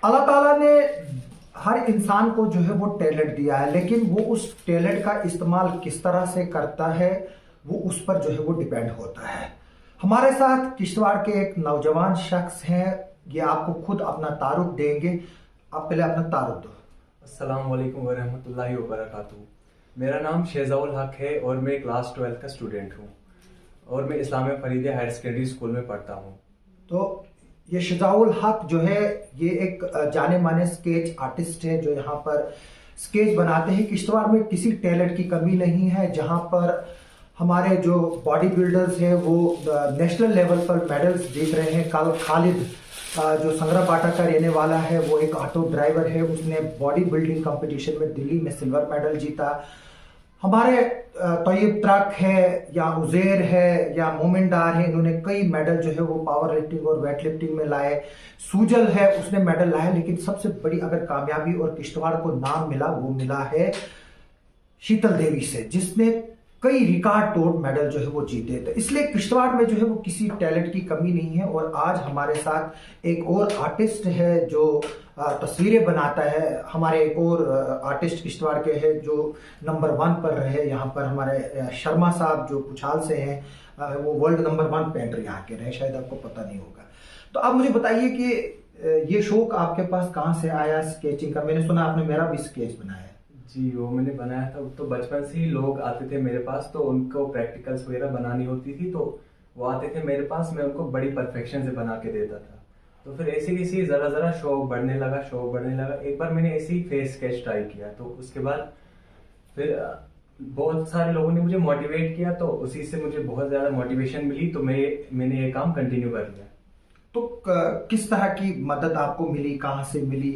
अल्लाह ताला ने हर इंसान को जो है वो टैलेंट दिया है, लेकिन वो उस टैलेंट का इस्तेमाल किस तरह से करता है वो उस पर जो है वो डिपेंड होता है। हमारे साथ किश्तवाड़ के एक नौजवान शख्स हैं, ये आपको खुद अपना तारुफ देंगे। आप पहले अपना तारुफ दो। अस्सलाम वालेकुम वरहमतुल्लाहि वबरकातुहू। मेरा नाम शेजाउल हक है और मैं क्लास 12 का स्टूडेंट हूँ और मैं Islamia Faridia higher secondary school में पढ़ता हूँ। तो ये शेजाउल हक जो है ये एक जाने माने स्केच आर्टिस्ट है जो यहाँ पर स्केच बनाते हैं। किश्तवाड़ में किसी टैलेंट की कमी नहीं है। जहाँ पर हमारे जो बॉडी बिल्डर्स हैं वो नेशनल लेवल पर मेडल्स जीत रहे हैं। कल खालिद जो संगराबाटा का रहने वाला है वो एक ऑटो ड्राइवर है, उसने बॉडी बिल्डिंग कंपटीशन में दिल्ली में सिल्वर मेडल जीता। हमारे तोयब ट्रक है या उज़ैर है या मोमिन डार है, इन्होंने कई मेडल जो है वो पावर लिफ्टिंग और वेट लिफ्टिंग में लाए। सूजल है उसने मेडल लाया, लेकिन सबसे बड़ी अगर कामयाबी और किश्तवाड़ को नाम मिला वो मिला है शीतल देवी से, जिसने कई रिकॉर्ड तोड़ मेडल जो है वो जीते। तो इसलिए किश्तवाड़ में जो है वो किसी टैलेंट की कमी नहीं है। और आज हमारे साथ एक और आर्टिस्ट है जो तस्वीरें बनाता है। हमारे एक और आर्टिस्ट किश्तवाड़ के हैं जो नंबर 1 पर रहे। यहाँ पर हमारे शर्मा साहब जो पुछाल से हैं, वो वर्ल्ड नंबर 1 पेंटर यहाँ के रहे, शायद आपको पता नहीं होगा। तो आप मुझे बताइए कि ये शौक आपके पास कहाँ से आया स्केचिंग का? मैंने सुना आपने मेरा भी स्केच बनाया। जी, वो मैंने बनाया था। तो बचपन से ही लोग आते थे मेरे पास, तो उनको प्रैक्टिकल्स वगैरह बनानी होती थी, तो वो आते थे मेरे पास, मैं उनको बड़ी परफेक्शन से बना के देता था। तो फिर ऐसे कैसे ज़रा ज़रा शौक बढ़ने लगा। एक बार मैंने ऐसे ही फेस स्केच ट्राई किया, तो उसके बाद फिर बहुत सारे लोगों ने मुझे मोटिवेट किया, तो उसी से मुझे बहुत ज़्यादा मोटिवेशन मिली, तो मैंने ये काम कंटिन्यू कर लिया। तो किस तरह की मदद आपको मिली, कहाँ से मिली,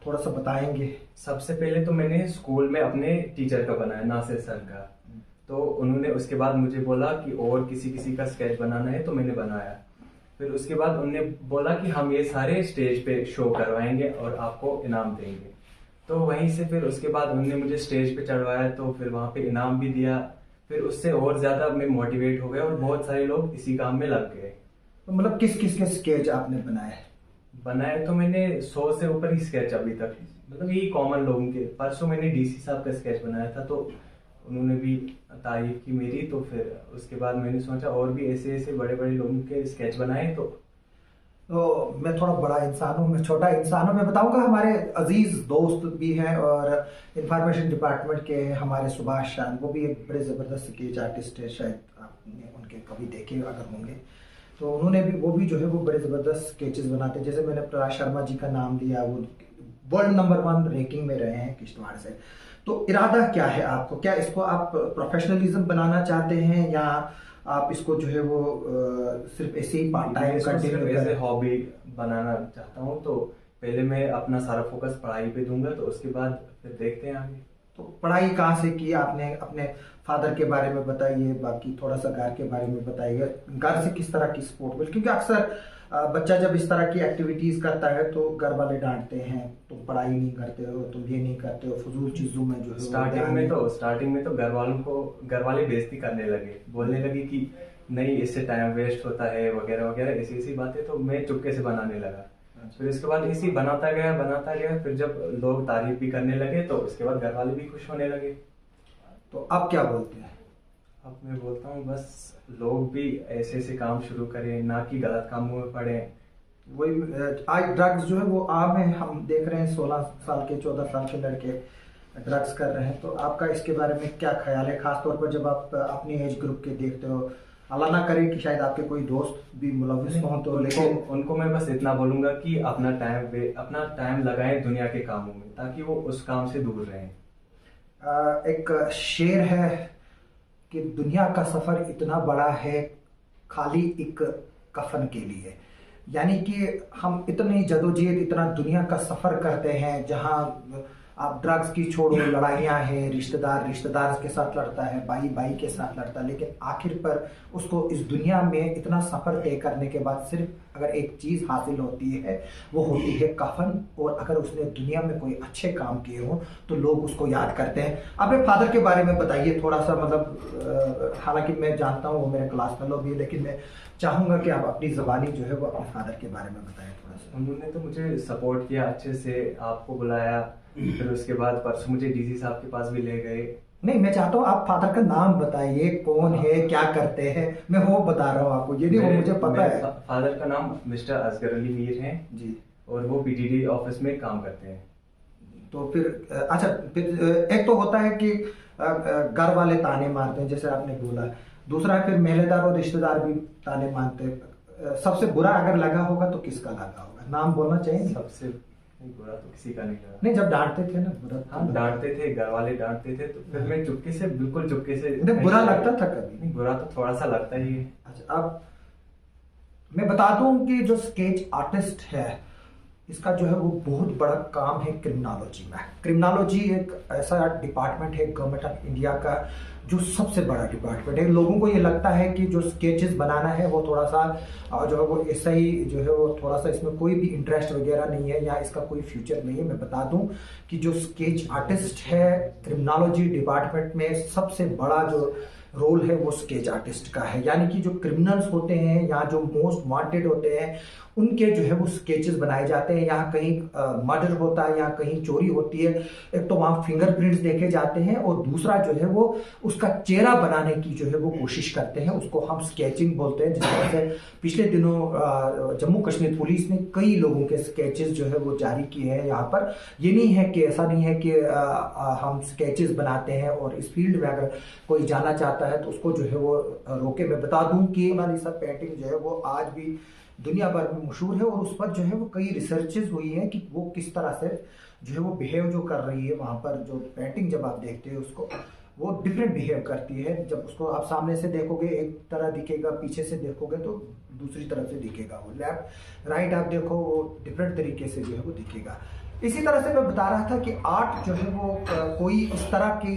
थोड़ा सा बताएंगे? सबसे पहले तो मैंने स्कूल में अपने टीचर का बनाया, नासिर सर का। तो उन्होंने उसके बाद मुझे बोला कि और किसी का स्केच बनाना है, तो मैंने बनाया। फिर उसके बाद उन्होंने बोला कि हम ये सारे स्टेज पे शो करवाएंगे और आपको इनाम देंगे। तो वहीं से फिर उसके बाद उन्होंने मुझे स्टेज पे चढ़वाया, तो फिर वहाँ पे इनाम भी दिया। फिर उससे और ज़्यादा मैं मोटिवेट हो गया और बहुत सारे लोग इसी काम में लग गए। तो मतलब किस किस के स्केच आपने बनाए? तो मैंने 100 से ऊपर ही स्केच अभी तक, मतलब यही कॉमन लोगों के। परसों मैंने डीसी साहब का स्केच बनाया था, तो उन्होंने भी तारीफ की मेरी। तो फिर उसके बाद मैंने सोचा और भी ऐसे बड़े बड़े लोगों के स्केच बनाए। तो मैं थोड़ा बड़ा इंसान हूँ, मैं छोटा इंसान हूँ। मैं बताऊंगा हमारे अजीज दोस्त भी हैं और इंफॉर्मेशन डिपार्टमेंट के हमारे सुभाष शान, वो भी एक बड़े ज़बरदस्त स्केच आर्टिस्ट है, शायद आपने उनके कभी देखे अगर होंगे। तो उन्होंने भी वो भी जो है वो बड़े ज़बरदस्त स्केचेस बनाते हैं। जैसे मैंने प्रकाश शर्मा जी का नाम लिया, वो वर्ल्ड नंबर 1 रैंकिंग में रहे हैं किश्तवाड़ से। तो इरादा क्या है आपको? क्या इसको आप प्रोफेशनलिज्म बनाना चाहते हैं या आप इसको जो है वो सिर्फ ऐसे ही पार्ट टाइम कंटिन्यू ऐसे हॉबी बनाना चाहता हूँ। तो पहले मैं अपना सारा फोकस पढ़ाई पे दूंगा, तो उसके बाद फिर देखते हैं आगे। तो पढ़ाई कहाँ से की आपने? अपने फादर के बारे में बताइए, बाकी थोड़ा सा घर के बारे में बताइए। घर से किस तरह की सपोर्ट मिली? क्योंकि अक्सर बच्चा जब इस तरह की एक्टिविटीज करता है तो घर वाले डांटते हैं, तुम पढ़ाई नहीं करते हो, तुम ये नहीं करते हो, फजूल चीजों में जो है। स्टार्टिंग में तो घर वाले बेइज्जती करने लगे, बोलने लगे कि नहीं इससे टाइम वेस्ट होता है वगैरह वगैरह, ऐसी बातें। तो मैं चुपके से बनाने लगा। फिर इसके बाद इसी बनाता गया। फिर जब लोग तारीफ भी करने लगे तो उसके बाद घर वाले भी खुश होने लगे। तो अब क्या बोलते हैं? अब मैं बोलता हूँ बस लोग भी ऐसे काम शुरू करें, ना कि गलत कामों में पड़े। वही आज ड्रग्स जो है वो आम है, हम देख रहे हैं 16 साल के 14 साल के लड़के ड्रग्स कर रहे हैं। तो आपका इसके बारे में क्या ख्याल है, खासतौर पर जब आप अपनी एज ग्रुप के देखते हो? अल्लाह ना करे कि शायद आपके कोई दोस्त भी मुलविस हों, तो लेकिन उनको मैं बस इतना बोलूंगा कि अपना टाइम लगाएं दुनिया के कामों में, ताकि वो उस काम से दूर रहें। एक शेर है कि दुनिया का सफर इतना बड़ा है खाली एक कफन के लिए। यानी कि हम इतनी जदोजहद, इतना दुनिया का सफर करते हैं जहां आप ड्रग्स की छोड़ो, लड़ाइयाँ हैं, रिश्तेदार के साथ लड़ता है, भाई के साथ लड़ता है, लेकिन आखिर पर उसको इस दुनिया में इतना सफ़र तय करने के बाद सिर्फ अगर एक चीज़ हासिल होती है वो होती है कफन, और अगर उसने दुनिया में कोई अच्छे काम किए हों तो लोग उसको याद करते हैं। अपने फादर के बारे में बताइए थोड़ा सा, मतलब हालांकि मैं जानता हूँ वो मेरे क्लास फेलो भी है, लेकिन मैं चाहूँगा कि आप अपनी ज़बानी जो है वो अपने फादर के बारे में बताएं थोड़ा सा। उन्होंने तो मुझे सपोर्ट किया अच्छे से, आपको बुलाया, फिर उसके बाद परसों मुझे डीसी साहब के पास भी ले गए। नहीं, मैं चाहता हूँ आप फादर का नाम बताइए, कौन है, क्या करते हैं, मैं वो बता रहा हूँ आपको, ये नहीं वो मुझे पता है। फादर का नाम मिस्टर असगर अली मीर हैं जी। और वो पीटीडी ऑफिस में काम करते हैं। तो फिर अच्छा, फिर एक तो होता है कि घर वाले ताने मारते हैं जैसे आपने बोला, दूसरा है फिर मेलेदार और रिश्तेदार भी ताने मारते हैं। सबसे बुरा अगर लगा होगा तो किसका लगा होगा, नाम बोलना चाहिए? सबसे बुरा तो किसी का नहीं लगा। नहीं, जब डांटते थे ना बुरा हाँ, डांटते थे, घर वाले डांटते थे, तो फिर मैं चुपके से, बिल्कुल चुपके से। नहीं, बुरा लगता था कभी? नहीं, बुरा तो थोड़ा सा लगता ही है। अच्छा, अब मैं बता दूं कि जो स्केच आर्टिस्ट है इसका जो है वो बहुत बड़ा काम है क्रिमिनोलॉजी में। क्रिमिनोलॉजी एक ऐसा डिपार्टमेंट है गवर्नमेंट ऑफ इंडिया का जो सबसे बड़ा डिपार्टमेंट है। लोगों को ये लगता है कि जो स्केचेस बनाना है वो थोड़ा सा जो है वो ऐसा ही जो है वो थोड़ा सा इसमें कोई भी इंटरेस्ट वगैरह नहीं है या इसका कोई फ्यूचर नहीं है। मैं बता दूं कि जो स्केच आर्टिस्ट है क्रिमिनोलॉजी डिपार्टमेंट में सबसे बड़ा जो रोल है वो स्केच आर्टिस्ट का है। यानी कि जो क्रिमिनल्स होते हैं या जो मोस्ट वांटेड होते हैं उनके जो है वो स्केचेस बनाए जाते हैं। यहाँ कहीं मर्डर होता है या कहीं चोरी होती है, एक तो वहाँ फिंगरप्रिंट्स देखे जाते हैं और दूसरा जो है वो उसका चेहरा बनाने की जो है वो कोशिश करते हैं, उसको हम स्केचिंग बोलते हैं। जिस तरह से पिछले दिनों जम्मू कश्मीर पुलिस ने कई लोगों के स्केचेस जो है वो जारी किए हैं यहाँ पर। ये नहीं है कि ऐसा नहीं है कि हम स्केचेस बनाते हैं और इस फील्ड में अगर कोई जाना चाहता है तो उसको जो है वो रोके। मैं बता दूं कि मोनालिसा पेंटिंग जो है वो आज भी दुनिया भर में मशहूर है और उस पर जो है वो कई रिसर्चेस हुई हैं कि वो किस तरह से जो है वो बिहेव जो कर रही है वहाँ पर। जो पेंटिंग जब आप देखते हैं उसको वो डिफरेंट बिहेव करती है। जब उसको आप सामने से देखोगे एक तरह दिखेगा, पीछे से देखोगे तो दूसरी तरफ से दिखेगा। वो लेफ्ट राइट आप देखो वो डिफरेंट तरीके से जो है वो दिखेगा। इसी तरह से मैं बता रहा था कि आर्ट जो है वो कोई इस तरह की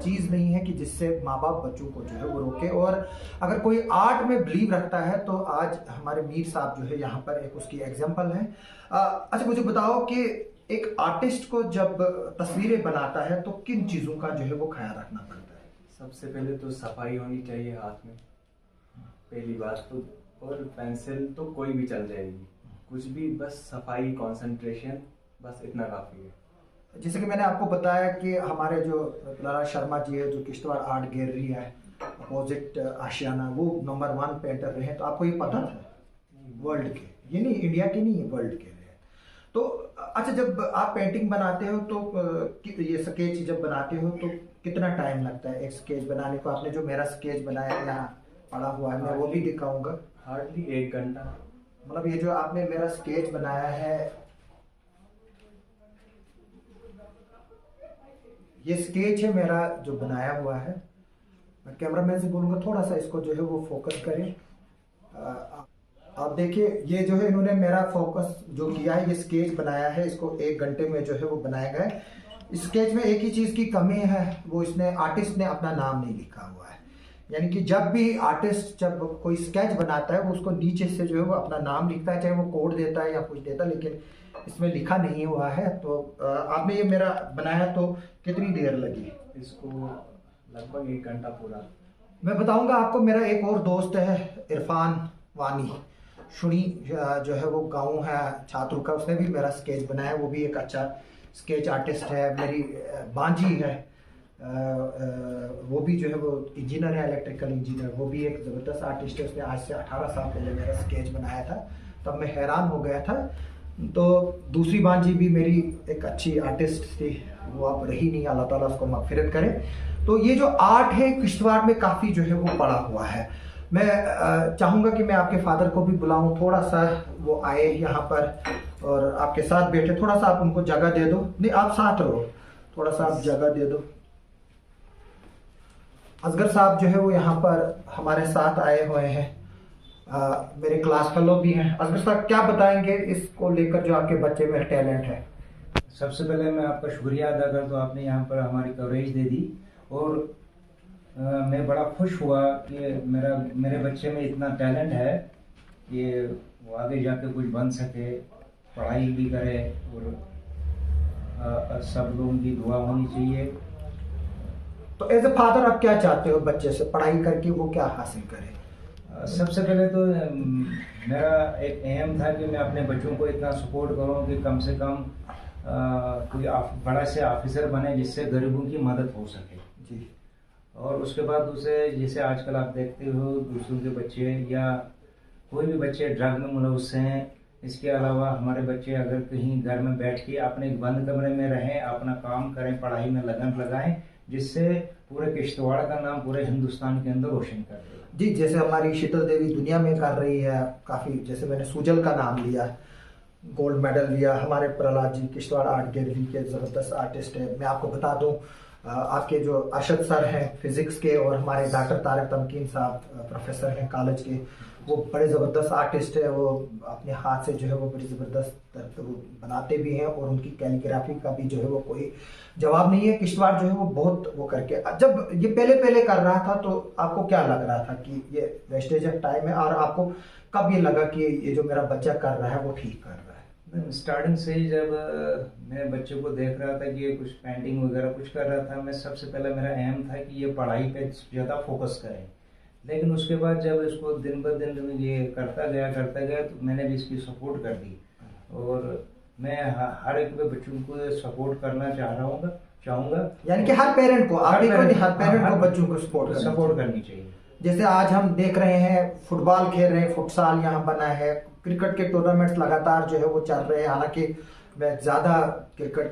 चीज़ नहीं है कि जिससे माँ बाप बच्चों को जो है वो रोके। और अगर कोई आर्ट में बिलीव रखता है तो आज हमारे मीर साहब जो है यहाँ पर एक उसकी एग्जांपल है। अच्छा, मुझे बताओ कि एक आर्टिस्ट को जब तस्वीरें बनाता है तो किन चीज़ों का जो है वो ख्याल रखना पड़ता है? सबसे पहले तो सफाई होनी चाहिए हाथ में, पहली बात तो। और पेंसिल तो कोई भी चल जाएगी, कुछ भी, बस सफाई, कंसंट्रेशन, बस इतना काफ़ी है। जैसे कि मैंने आपको बताया कि हमारे जो लाला शर्मा जी है जो किश्तवाड़ आर्ट गैलरी है अपोजिट आशियाना, वो नंबर 1 पेंटर रहे हैं। तो आपको ये पता था? वर्ल्ड के, ये नहीं इंडिया के नहीं, वर्ल्ड के रहे। तो अच्छा, जब आप पेंटिंग बनाते हो तो ये स्केच जब बनाते हो तो कितना टाइम लगता है एक स्केच बनाने को? आपने जो मेरा स्केच बनाया यहाँ पड़ा हुआ है मैं वो भी दिखाऊंगा। हार्डली 1 घंटा। मतलब ये जो आपने मेरा स्केच बनाया है, ये स्केच है मेरा जो बनाया हुआ है। मैं कैमरामैन से बोलूँगा थोड़ा सा इसको जो है वो फोकस करें। आप देखिए ये जो है इन्होंने मेरा फोकस जो किया है, ये स्केच बनाया है, इसको 1 घंटे में जो है वो बनाया गया है। इस स्केच में एक ही चीज़ की कमी है, वो इसने आर्टिस्ट ने अपना नाम नहीं लिखा हुआ है। यानी कि जब भी आर्टिस्ट जब कोई स्केच बनाता है वो उसको नीचे से जो है वो अपना नाम लिखता है, चाहे वो कोड देता है या कुछ देता है, लेकिन इसमें लिखा नहीं हुआ है। तो आपने ये मेरा बनाया तो कितनी देर लगी? इसको लगभग 1 घंटा पूरा। मैं बताऊंगा आपको, मेरा एक और दोस्त है इरफान वानी शुनी जो है वो गाँव है छात्र का, उसने भी मेरा स्केच बनाया। वो भी एक अच्छा स्केच आर्टिस्ट है। मेरी बांजी है, वो भी जो है वो इंजीनियर है, इलेक्ट्रिकल इंजीनियर। वो भी एक ज़बरदस्त आर्टिस्ट है। उसने आज से 18 साल पहले मेरा स्केच बनाया था, तब मैं हैरान हो गया था। तो दूसरी बांजी भी मेरी एक अच्छी आर्टिस्ट थी, वो अब रही नहीं, अल्लाह ताला उसको मगफिरत करे। तो ये जो आर्ट है किश्तवाड़ में काफ़ी जो है वो पड़ा हुआ है। मैं चाहूँगा कि मैं आपके फादर को भी बुलाऊं, थोड़ा सा वो आए यहाँ पर और आपके साथ बैठे। थोड़ा सा आप उनको जगह दे दो। नहीं, आप साथ रहो, थोड़ा सा आप जगह दे दो। असगर साहब जो है वो यहाँ पर हमारे साथ आए हुए हैं, मेरे क्लास फेलो भी हैं। असगर साहब क्या बताएंगे इसको लेकर जो आपके बच्चे में टैलेंट है? सबसे पहले मैं आपका शुक्रिया अदा करता हूँ, आपने यहाँ पर हमारी कवरेज दे दी। और मैं बड़ा खुश हुआ कि मेरे बच्चे में इतना टैलेंट है। ये वो आगे जाके कुछ बन सके, पढ़ाई भी करे, और सब लोगों की दुआ होनी चाहिए। तो एज ए फादर आप क्या चाहते हो बच्चे से, पढ़ाई करके वो क्या हासिल करे? सबसे पहले तो मेरा एक एम था कि मैं अपने बच्चों को इतना सपोर्ट करूं कि कम से कम कोई बड़ा से ऑफिसर बने जिससे गरीबों की मदद हो सके जी। और उसके बाद दूसरे, जैसे आजकल आप देखते हो दूसरों के बच्चे या कोई भी बच्चे ड्रग में मुलव्वस हैं। इसके अलावा हमारे बच्चे अगर कहीं घर में बैठ के अपने एक बंद कमरे में रहें, अपना काम करें, पढ़ाई में लगन लगाएं, जिससे पूरे किश्तवाड़ का नाम पूरे हिंदुस्तान के अंदर रोशन कर दे। जी, जैसे हमारी शीतल देवी दुनिया में कर रही है काफ़ी, जैसे मैंने सुजल का नाम लिया, गोल्ड मेडल लिया। हमारे प्रहलाद जी किश्तवाड़ आर्ट गैलरी के ज़बरदस्त आर्टिस्ट है। मैं आपको बता दूं, आपके जो अरशद सर हैं फिज़िक्स के, और हमारे डॉक्टर तारिक तमकीन साहब प्रोफेसर हैं कॉलेज के, वो बड़े ज़बरदस्त आर्टिस्ट है। वो अपने हाथ से जो है वो बड़ी ज़बरदस्त वो बनाते भी हैं, और उनकी कैलीग्राफी का भी जो है वो कोई जवाब नहीं है। किश्तवाड़ जो है वो बहुत वो करके, जब ये पहले कर रहा था तो आपको क्या लग रहा था कि ये वेस्टेज ऑफ टाइम है, और आपको कब ये लगा कि ये जो मेरा बच्चा कर रहा है वो ठीक कर रहा है? स्टार्टिंग से ही जब मैं बच्चे को देख रहा था कि ये कुछ पेंटिंग वगैरह कुछ कर रहा था, मैं सबसे पहले मेरा एम था कि ये पढ़ाई पे ज़्यादा फोकस करें। लेकिन उसके बाद जब इसको दिन ब दिन ये करता गया तो मैंने भी इसकी सपोर्ट कर दी, और मैं हर एक बच्चों को सपोर्ट करना चाहूँगा। यानी कि हर पेरेंट को, आप हर पेरेंट को बच्चों को सपोर्ट करनी चाहिए। जैसे आज हम देख रहे हैं फुटबॉल खेल रहे हैं, फुटसाल यहाँ बना है, क्रिकेट के टूर्नामेंट्स लगातार जो है वो चल रहे हैं। हालांकि मैं ज़्यादा क्रिकेट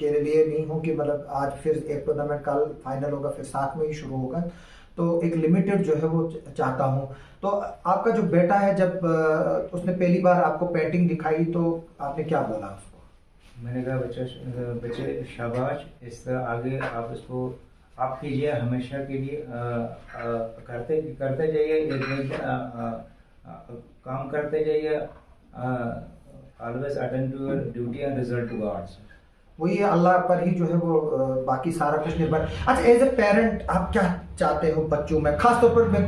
के लिए नहीं हूँ कि मतलब आज फिर एक टूर्नामेंट कल फाइनल होगा, फिर साथ में ही शुरू होगा, तो एक लिमिटेड जो है वो चाहता हूँ। तो आपका जो बेटा है, जब उसने पहली बार आपको पेंटिंग दिखाई तो आपने क्या बोला उसको? मैंने कहा बच्चे शाबाश, इस तरह आगे आप इसको आप कीजिए, हमेशा के लिए करते जाइए, काम करते जाइए, always attend to your duty and result to gods. वही है, अल्लाह पर ही जो है वो बाकी सारा कुछ निर्भर। अच्छा, एज ए पेरेंट आप क्या चाहते हो बच्चों में? खास तौर पर मैं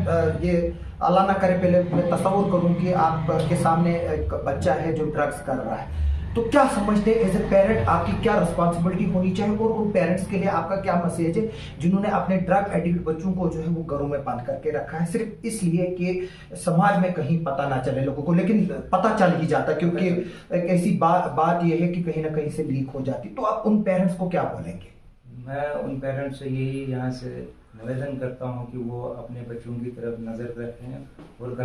ये अल्लाह ना करे, पहले मैं तस्वुर करूं कि आपके सामने एक बच्चा है जो ड्रग्स कर रहा है, तो क्या समझते हैं एज ए पेरेंट आपकी क्या रिस्पॉन्सिबिलिटी होनी चाहिए, और उन पेरेंट्स के लिए आपका क्या मैसेज है जिन्होंने अपने ड्रग एडिक्ट बच्चों को जो है वो घरों में बंद करके रखा है, सिर्फ इसलिए कि समाज में कहीं पता ना चले लोगों को, लेकिन पता चल ही जाता क्योंकि एक ऐसी बात यह है कि कहीं ना कहीं से लीक हो जाती। तो आप उन पेरेंट्स को क्या बोलेंगे? मैं उन पेरेंट्स से यही यहाँ से निवेदन करता हूँ कि वो अपने बच्चों की तरफ नज़र रखें, और अगर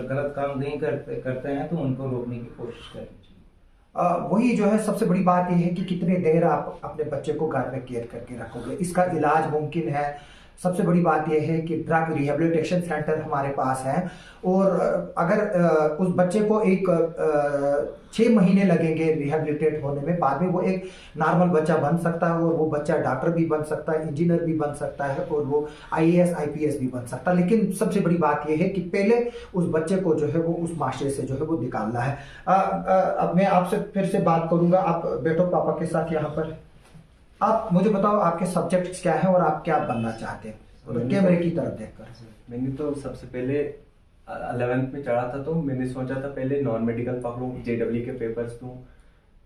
गलत काम नहीं करते हैं तो उनको रोकने की कोशिश करें। वही जो है सबसे बड़ी बात यह है कि कितने देर आप अपने बच्चे को घर में केयर करके रखोगे, इसका इलाज मुमकिन है। सबसे बड़ी बात यह है कि ड्रग रिहेबिलिटेशन सेंटर हमारे पास है, और अगर उस बच्चे को 6 महीने लगेंगे रिहेबिलिटेट होने में, बाद में वो एक नॉर्मल बच्चा बन सकता है, और वो बच्चा डॉक्टर भी बन सकता है, इंजीनियर भी बन सकता है, और वो IAS IPS भी बन सकता है। लेकिन सबसे बड़ी बात यह है कि पहले उस बच्चे को जो है वो उस माशरे से जो है वो निकालना है। अब मैं आपसे फिर से बात करूंगा, आप बैठो पापा के साथ यहाँ पर। आप मुझे बताओ आपके सब्जेक्ट्स क्या हैं और आप क्या बनना चाहते हैं, तो कैमरे की तरफ देखकर। मैंने तो सबसे पहले 11th में चढ़ा था, तो मैंने सोचा था पहले नॉन मेडिकल पकड़ूं, JEE के पेपर्स दूं।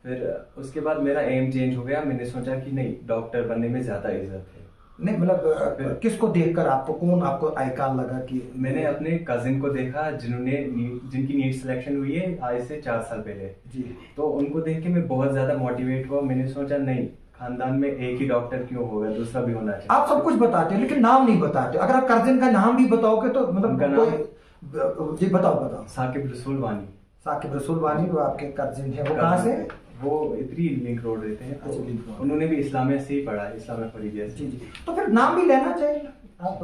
फिर उसके बाद मेरा एम चेंज हो गया, मैंने सोचा कि नहीं, डॉक्टर बनने में ज़्यादा इज्जत है। नहीं मतलब किसको देखकर आपको, कौन आपको आइकॉन लगा? कि मैंने अपने कजिन को देखा जिनकी नीट सिलेक्शन हुई है आज से 4 साल पहले जी, तो उनको देख के मैं बहुत ज़्यादा मोटिवेट हुआ। मैंने सोचा नहीं, खानदान में एक ही डॉक्टर क्यों होगा, दूसरा भी होना चाहिए। आप सब कुछ बताते हो लेकिन नाम नहीं बताते। अगर आप कजिन का नाम भी बताओगे तो मतलब उनका नाम जी बताओ। साकिब रसूल वानी। साकिब रसूल वानी वो आपके कजिन है, वो कहाँ से? वो इतनी लिंक रोड रहते हैं, अच्छा, लिंक रोड। उन्होंने भी इस्लामिया से ही पढ़ा है, इस्लामिया फरीदिया से। जी, तो फिर नाम भी लेना चाहिए। आप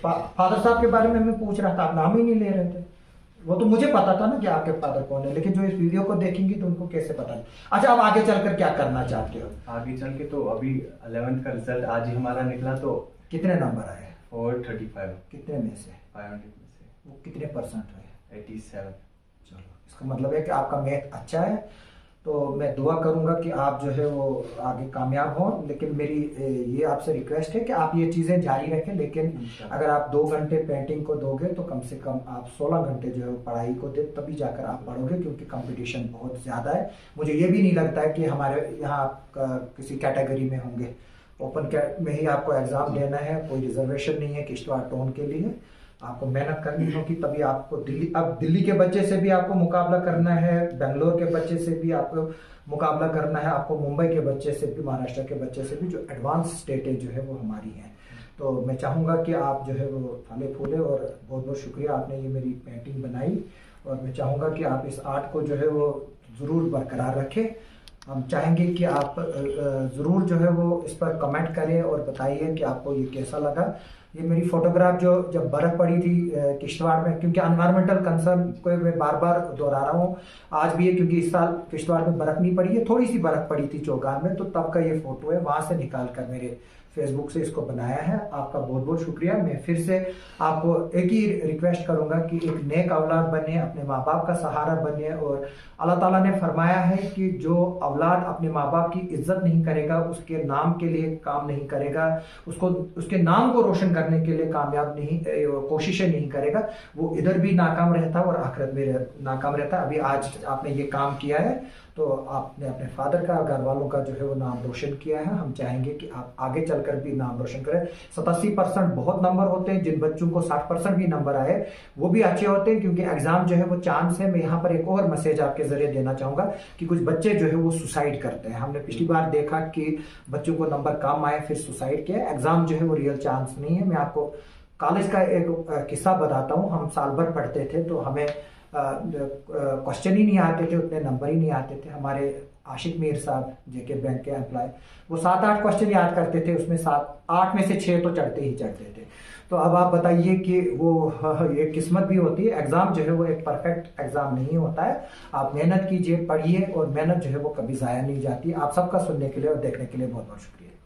फादर साहब के बारे में मैं पूछ रहा था, आप नाम ही नहीं ले रहे थे। वो तो मुझे पता था ना कि आपके फादर कौन है, लेकिन जो इस वीडियो को देखेंगे तो उनको कैसे पता नहीं। अच्छा, अब आगे चलकर क्या करना चाहते हो? आगे चल के तो अभी 11th का रिजल्ट आज ही हमारा निकला, तो कितने नंबर आए? 435। कितने में से? 500 में से वो कितने % हुए? 87। चलो, इसका मतलब है कि आपका मैथ अच्छा है, तो मैं दुआ करूंगा कि आप जो है वो आगे कामयाब हों। लेकिन मेरी ये आपसे रिक्वेस्ट है कि आप ये चीज़ें जारी रखें, लेकिन अगर आप 2 घंटे पेंटिंग को दोगे तो कम से कम आप 16 घंटे जो है पढ़ाई को दे, तभी जाकर आप पढ़ोगे, क्योंकि कंपटीशन बहुत ज़्यादा है। मुझे ये भी नहीं लगता है कि हमारे यहाँ आप किसी कैटेगरी में होंगे। ओपन में ही आपको एग्ज़ाम देना है, कोई रिजर्वेशन नहीं है किश्तवाड़ टाउन के लिए। आपको मेहनत करनी होगी, तभी आपको दिल्ली के बच्चे से भी आपको मुकाबला करना है, बेंगलोर के बच्चे से भी आपको मुकाबला करना है, आपको मुंबई के बच्चे से भी, महाराष्ट्र के बच्चे से भी, जो एडवांस स्टेटें जो है वो हमारी हैं। तो मैं चाहूँगा कि आप जो है वो फले फूले, और बहुत बहुत शुक्रिया आपने ये मेरी पेंटिंग बनाई, और मैं चाहूँगा कि आप इस आर्ट को जो है वो ज़रूर बरकरार रखें। हम चाहेंगे कि आप ज़रूर जो है वो इस पर कमेंट करें और बताइए कि आपको ये कैसा लगा। ये मेरी फोटोग्राफ जो जब बर्फ़ पड़ी थी किश्तवाड़ में, क्योंकि एनवायरमेंटल कंसर्न को मैं बार बार दोहरा रहा हूँ, आज भी है, क्योंकि इस साल किश्तवाड़ में बर्फ़ नहीं पड़ी है, थोड़ी सी बर्फ़ पड़ी थी चौगान में, तो तब का ये फ़ोटो है, वहाँ से निकाल कर मेरे फेसबुक से इसको बनाया है। आपका बहुत बहुत शुक्रिया। मैं फिर से आपको एक ही रिक्वेस्ट करूंगा कि एक नेक औलाद बने, अपने माँ बाप का सहारा बने, और अल्लाह ताला ने फरमाया है कि जो औलाद अपने माँ बाप की इज्जत नहीं करेगा, उसके नाम के लिए काम नहीं करेगा, उसको उसके नाम को रोशन करने के लिए कामयाब नहीं कोशिशें नहीं करेगा, वो इधर भी नाकाम रहता है और आखिरत में नाकाम रहता है। अभी आज आपने ये काम किया है, तो आपने अपने फादर का, घर वालों का जो है वो नाम रोशन किया है। हम चाहेंगे कि आप आगे चलकर भी नाम रोशन करें। 87% बहुत नंबर होते हैं, जिन बच्चों को 60% भी नंबर आए वो भी अच्छे होते हैं, क्योंकि एग्जाम जो है वो चांस है। मैं यहाँ पर एक और मैसेज आपके जरिए देना चाहूँगा कि कुछ बच्चे जो है वो सुसाइड करते हैं। हमने पिछली बार देखा कि बच्चों को नंबर कम आए फिर सुसाइड किया। एग्जाम जो है वो रियल चांस नहीं है। मैं आपको कॉलेज का एक किस्सा बताता हूँ। हम साल भर पढ़ते थे तो हमें क्वेश्चन ही नहीं आते थे, उतने नंबर ही नहीं आते थे। हमारे आशिक मीर साहब जेके बैंक के एम्प्लॉय, वो 7-8 क्वेश्चन याद करते थे, उसमें 7-8 में से 6 तो चढ़ते ही चढ़ते थे। तो अब आप बताइए कि वो ये किस्मत भी होती है। एग्जाम जो है वो एक परफेक्ट एग्जाम नहीं होता है। आप मेहनत कीजिए, पढ़िए, और मेहनत जो है वो कभी ज़ाया नहीं जाती। आप सबका सुनने के लिए और देखने के लिए बहुत बहुत शुक्रिया।